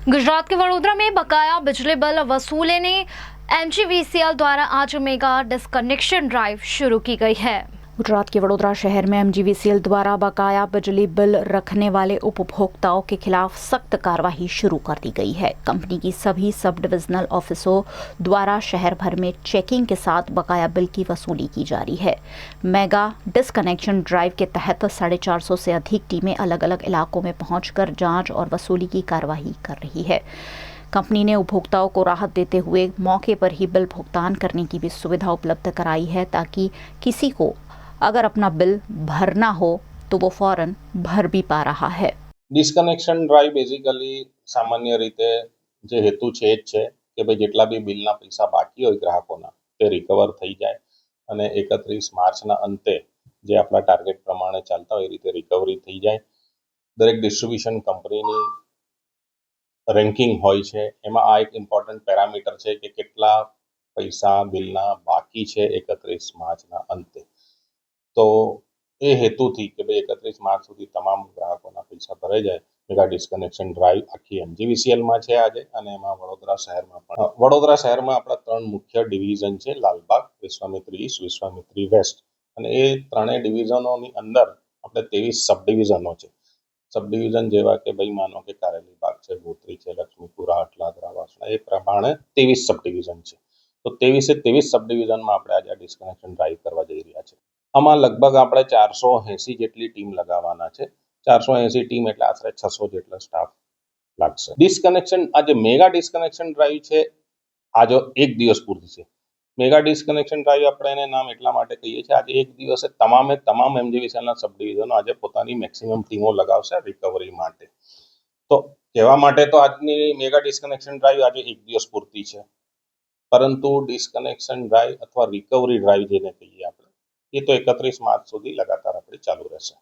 गुजरात के वडोदरा में बकाया बिजली बिल वसूलने एमजीवीसीएल द्वारा आज मेगा डिस्कनेक्शन ड्राइव शुरू की गई है। गुजरात के वडोदरा शहर में एमजीवीसीएल द्वारा बकाया बिजली बिल रखने वाले उपभोक्ताओं के खिलाफ सख्त कार्रवाई शुरू कर दी गई है। कंपनी की सभी सब डिविजनल ऑफिसों द्वारा शहर भर में चेकिंग के साथ बकाया बिल की वसूली की जा रही है। मेगा डिस्कनेक्शन ड्राइव के तहत 450 से अधिक टीमें अलग अलग इलाकों में पहुंचकर जांच और वसूली की कार्रवाई कर रही है। कंपनी ने उपभोक्ताओं को राहत देते हुए मौके पर ही बिल भुगतान करने की भी सुविधा उपलब्ध कराई है, ताकि किसी को अगर अपना बिल भरना हो तो वो फौरन भर भी पा रहा है। ડિસ્કનેક્શન ડ્રાઈવ બેઝિકલી સામાન્ય રીતે જે હેતુ છે જ છે કે ભાઈ જેટલા બી બિલના પૈસા બાકી હોય ગ્રાહકોના તે રિકવર થઈ જાય અને 31 માર્ચના અંતે જે આપણા ટાર્ગેટ પ્રમાણે ચાલતા હોય એ રીતે રિકવરી થઈ જાય। દરેક ડિસ્ટ્રીબ્યુશન કંપનીની રેન્કિંગ હોય છે, એમાં આ એક ઇમ્પોર્ટન્ટ પેરામીટર છે કે કેટલા પૈસા બિલના બાકી છે 31 માર્ચના અંતે। તો એ હેતુથી કે ભાઈ 31 માર્ચ સુધી તમામ ગ્રાહકોના પૈસા ભરાઈ જાય, મેગા ડિસ્કનેક્શન ડ્રાઈવ આખી એમજીવીસીએલમાં છે આજે, અને એમાં વડોદરા શહેરમાં પણ। વડોદરા શહેરમાં આપણા 3 મુખ્ય ડિવિઝન છે, લાલબાગ, વિશ્વામિત્રી ઈસ્ટ, વિશ્વામિત્રી વેસ્ટ, અને એ ત્રણેય ડિવિઝનોની અંદર આપણે 23 સબ ડિવિઝનો છે। સબ ડિવિઝન જેવા કે ભાઈ માનો કે કારેલી બાગ છે, ગોત્રી છે, લક્ષ્મીપુરા, અટલાદરા, વાસણા, એ પ્રમાણે 23 સબ ડિવિઝન છે। તો 23 સબ ડિવિઝનમાં આપણે આજે ડિસ્કનેક્શન ડ્રાઈવ કરવા જઈ રહ્યા છે। આમાં લગભગ આપણે 480 જેટલી ટીમ લગાવવાના છે। 480 ટીમ એટલે આશરે 600 જેટલા સ્ટાફ લાગશે। ડિસ્કનેક્શન આજે મેગા ડિસ્કનેક્શન ડ્રાઈવ છે, આજે એક દિવસ પૂરતી છે। મેગા ડિસ્કનેક્શન ડ્રાઈવ આપણે એને નામ એટલા માટે કહીએ છીએ, આજે એક દિવસે તમામ એમજીવીસીએલના સબ ડિવિઝનો આજે પોતાની મેક્સિમમ ટીમો લગાવશે રિકવરી માટે। તો કહેવા માટે તો આજની મેગા ડિસ્કનેક્શન ડ્રાઈવ આજે એક દિવસ પૂરતી છે, પરંતુ ડિસ્કનેક્શન ડ્રાઈવ અથવા રિકવરી ડ્રાઈવ જેને કહીએ આપણે, એ તો 31 માર્ચ સુધી લગાતાર આપણી ચાલુ રહેશે।